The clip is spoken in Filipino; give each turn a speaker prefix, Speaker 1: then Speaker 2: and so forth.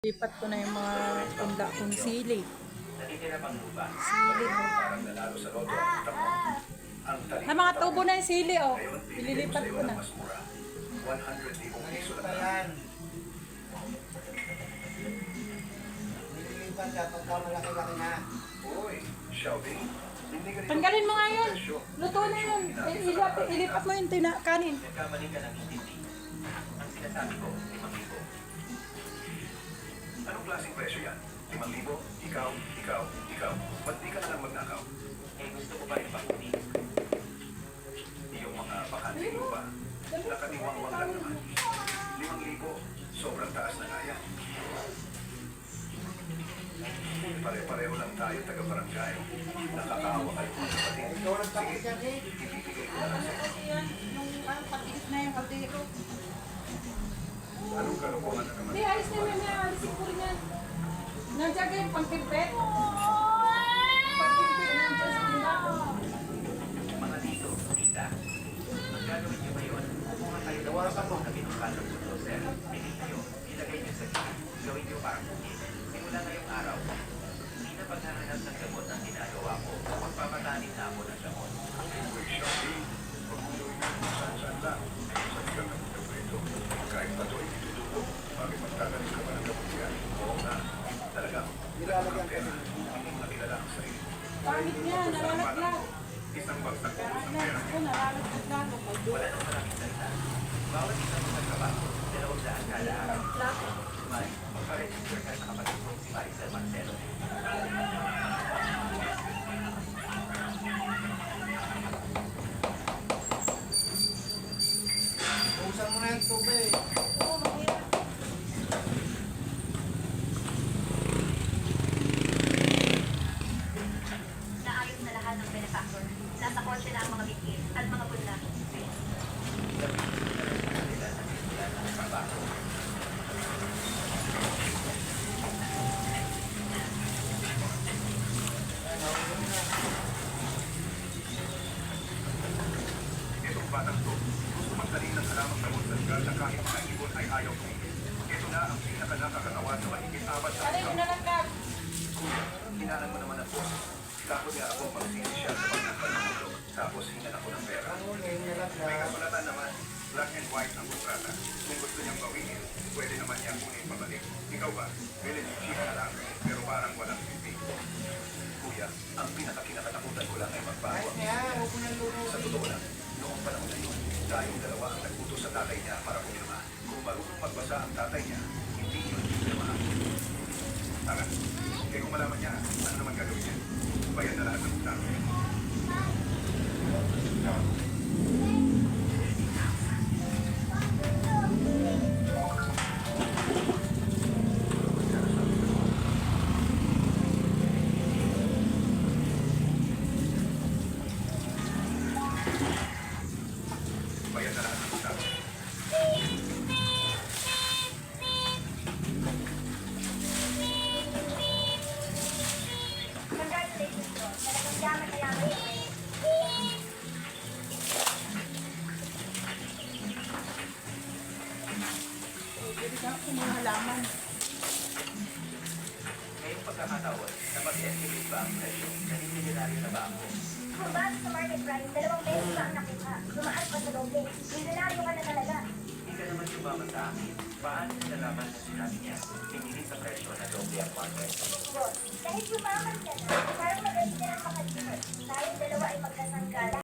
Speaker 1: Lipat ko na yung mga tunda kong sili.
Speaker 2: Natitira pang lupa.
Speaker 1: Sili.
Speaker 2: Parang nanalo sa loto. Ang tali.
Speaker 1: Na mga tubo na yung sili, oh. Ililipat ko na.
Speaker 2: Mas mura. 100,000 piso lang.
Speaker 3: Nililipat ka pagka malaki-laki na.
Speaker 2: Uy, Shelby. Hindi ka rin
Speaker 1: Tanggalin mo nga yun. Luto na yun. Ilipat mo yung kanin.
Speaker 2: nagkamali ka ng hindi. Ang sinasabi ko, 5,000. Anong klaseng presyo yan? 5,000? Ikaw. Ba't di ka na lang magnakaw? Eh, gusto ko pa rin pakuti. Yung mga bakanting lupa, nakatiwang-wang lang naman. 5,000, sobrang taas na nga yan. Pare-pareho lang tayo, taga-barangay. Nakakaawa kayo mga kapatid.
Speaker 3: Ikaw lang tapos
Speaker 2: Sige,
Speaker 3: yan eh.
Speaker 2: ibibigay ko na lang sa inyo.
Speaker 1: Yung patiit na yung kaldero.
Speaker 2: Anong kalokohan na naman?
Speaker 1: Hindi, alis na yun. Alisin ko rin yan. Nandiyan kayo yung pangkimpet. Pangkimpet nandiyan sa tindahan.
Speaker 2: Mga dito, tita. Ang gagawin niyo ba yun? Kumuha kayo ng
Speaker 3: Gawa ka mo.
Speaker 2: na pinungkalog sa grocer. Bigay niyo, ilagay niyo sa gilid. Gawin niyo parang bukid. Simula ngayong araw, hindi na paghahanap ng gamot ang ginagawa ko. Magpapatanin na ako ng gamot.
Speaker 4: Uy, Shelby, huwag mo gawin yan kung saan-saan lang. Sabi ka ng mundo ito. Kahit pa ito ay itutulog. Bakit magtatanim ka pa ng gamot yan?
Speaker 2: Oo nga, talaga.
Speaker 3: Nilalagyan ka
Speaker 4: Pera,
Speaker 3: din.
Speaker 4: hindi mo nakilala ang sarili.
Speaker 1: Pangit niya, nalalaglag.
Speaker 4: Isang bagsak ko ng
Speaker 1: Kaya
Speaker 4: pera.
Speaker 1: ako, nalalaglag lalo.
Speaker 2: Wala nang maraming salita. Bawat isang magtrabaho, 200 kada araw. May, magpa-register ka sa kapatid ko si Maricel Marcelo.
Speaker 3: Usan mo na yung tubig.
Speaker 5: Naayos na lahat ng benefactor. Nasa kotse na ang mga bitkin at mga punla.
Speaker 4: Itong batang to, gusto magdaling ng halamang gamot sa lugar na kahit mga ibon ay ayaw tumigil. Ito na ang pinaka-nakakatawan sa mahigit 4 na
Speaker 1: Ano yung nalalaglag?
Speaker 4: Kuya, hinalan mo naman ako. Takot niya ako magsisi siya sa pagkakal ng mundo. Tapos hinan ako ng pera.
Speaker 3: Ang uling
Speaker 4: May
Speaker 3: nilagyan.
Speaker 4: kasulatan naman, black and white ang kontrata. Kung gusto niyang bawiin, pwede naman niya kunin pabalik. Ikaw ba? Chika na lang, pero parang walang pipi. Kuya, ang pinakakinakatakutan ko lang ay magbago
Speaker 3: Kahit
Speaker 4: ang
Speaker 3: niya, huwag mo nang
Speaker 4: Sa
Speaker 3: lulutin.
Speaker 4: totoo lang, noong panahon na yun, tayong dalawa ang nagputos sa tatay niya para pumirma. Kung marunong magbasa ang tatay niya, hindi yun pumirma. Tara, kaya kung malaman niya, ano naman gagawin niya? Bayan na lahat ng utang. Bayan na lahat ng utang.
Speaker 5: Congratulations bro. Talagang yaman na yaman yung may.
Speaker 1: Pwede ka ako mga halaman.
Speaker 2: Ngayong pagkakataon, na mag-estimate ba ang presyo? Naninilario na ba ako?
Speaker 5: Kung base sa market price, 2 beses pa ang nakuha. Tumaas pa sa doble. Milyonaryo ka na talaga.
Speaker 2: Hindi ka naman sumama sa akin. Paano nalaman na sinabi niya? Pinili sa presyo na doble ang content.
Speaker 5: Boss, kahit yumaman ka na, parang magaling ka ng mga dealer. Tayong dalawa ay magkasangkala.